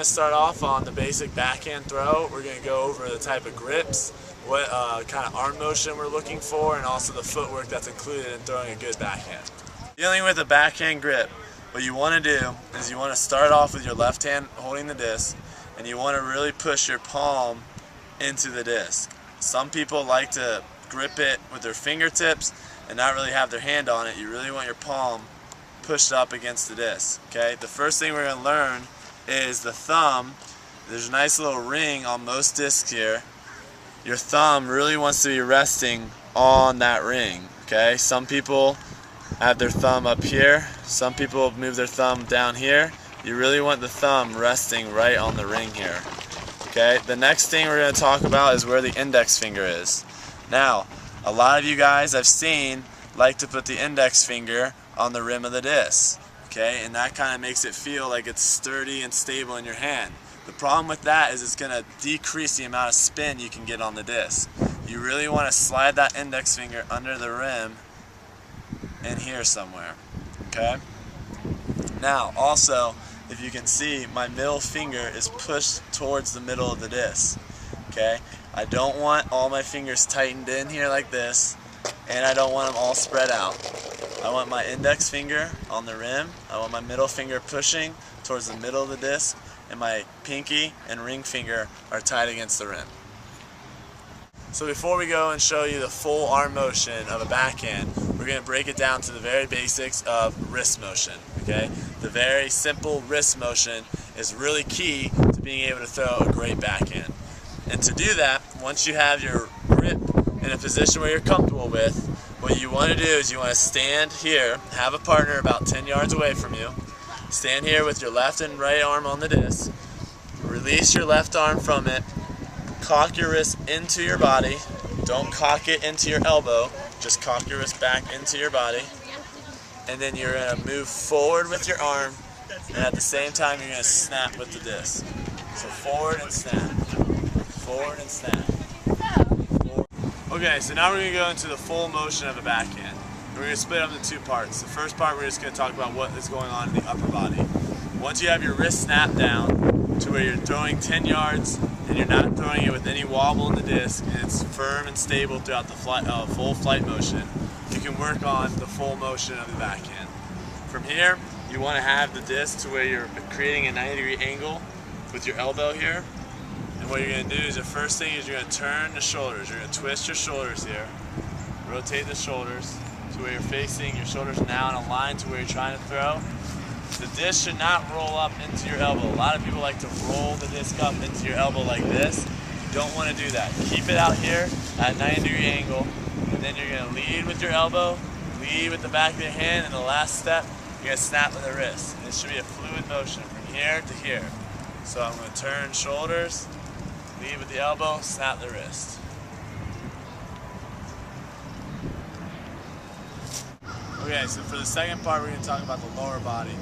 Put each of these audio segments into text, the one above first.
to start off on the basic backhand throw. We're going to go over the type of grips, what kind of arm motion we're looking for, and also the footwork that's included in throwing a good backhand. Dealing with a backhand grip, what you want to do is you want to start off with your left hand holding the disc, and you want to really push your palm into the disc. Some people like to grip it with their fingertips and not really have their hand on it. You really want your palm pushed up against the disc. Okay? The first thing we're going to learn is the thumb. There's a nice little ring on most discs here. Your thumb really wants to be resting on that ring. Okay? Some people have their thumb up here. Some people move their thumb down here. You really want the thumb resting right on the ring here. Okay? The next thing we're going to talk about is where the index finger is. Now, a lot of you guys I've seen like to put the index finger on the rim of the disc, okay, and that kind of makes it feel like it's sturdy and stable in your hand. The problem with that is it's going to decrease the amount of spin you can get on the disc. You really want to slide that index finger under the rim in here somewhere, okay? Now, also, if you can see, my middle finger is pushed towards the middle of the disc, okay? I don't want all my fingers tightened in here like this, and I don't want them all spread out. I want my index finger on the rim, I want my middle finger pushing towards the middle of the disc, and my pinky and ring finger are tied against the rim. So before we go and show you the full arm motion of a backhand, we're going to break it down to the very basics of wrist motion. Okay? The very simple wrist motion is really key to being able to throw a great backhand. And to do that, once you have your grip in a position where you're comfortable with, what you want to do is you want to stand here, have a partner about 10 yards away from you, stand here with your left and right arm on the disc, release your left arm from it, cock your wrist into your body, don't cock it into your elbow, just cock your wrist back into your body, and then you're going to move forward with your arm, and at the same time you're going to snap with the disc. So forward and snap, forward and snap. Okay, so now we're going to go into the full motion of a backhand. We're going to split up into two parts. The first part, we're just going to talk about what is going on in the upper body. Once you have your wrist snapped down to where you're throwing 10 yards and you're not throwing it with any wobble in the disc and it's firm and stable throughout the full flight motion, you can work on the full motion of the backhand. From here, you want to have the disc to where you're creating a 90-degree angle with your elbow here. And what you're going to do is the first thing is you're going to turn the shoulders. You're going to twist your shoulders here. Rotate the shoulders to where you're facing. Your shoulders now in a line to where you're trying to throw. The disc should not roll up into your elbow. A lot of people like to roll the disc up into your elbow like this. You don't want to do that. Keep it out here at a 90-degree angle. And then you're going to lead with your elbow, lead with the back of your hand, and the last step, you're going to snap with the wrist. And it should be a fluid motion from here to here. So I'm going to turn shoulders, lead with the elbow, snap the wrist. Okay, so for the second part, we're going to talk about the lower body.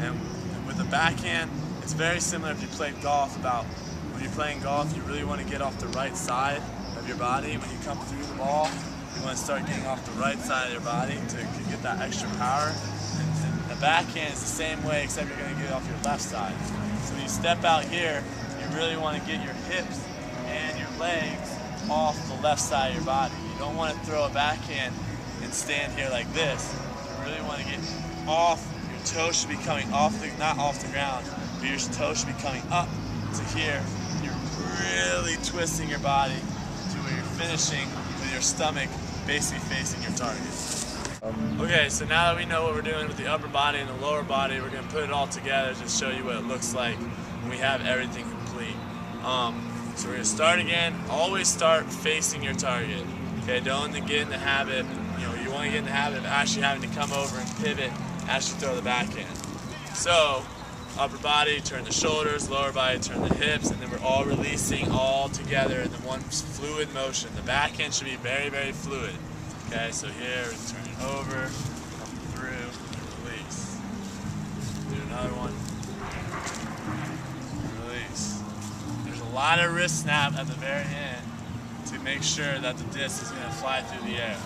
And with the backhand, it's very similar if you played golf. When you're playing golf, you really want to get off the right side of your body. When you come through the ball, you want to start getting off the right side of your body to get that extra power. And the backhand is the same way, except you're going to get it off your left side. So when you step out here, you really want to get your hips and your legs off the left side of your body. You don't want to throw a backhand and stand here like this. You really want to get off. Your toes should be coming off not off the ground, but your toes should be coming up to here. You're really twisting your body to where you're finishing with your stomach basically facing your target. Okay, so now that we know what we're doing with the upper body and the lower body, we're going to put it all together to show you what it looks like when we have everything complete. So we're going to start again. Always start facing your target. Okay, don't get in the habit, you want to get in the habit of actually having to come over and pivot as you throw the backhand. So, upper body, turn the shoulders, lower body, turn the hips, and then we're all releasing all together in the one fluid motion. The backhand should be very, very fluid. Okay, so here, we turn it over, come through, release. Do another one. Release. There's a lot of wrist snap at the very end to make sure that the disc is going to fly through the air.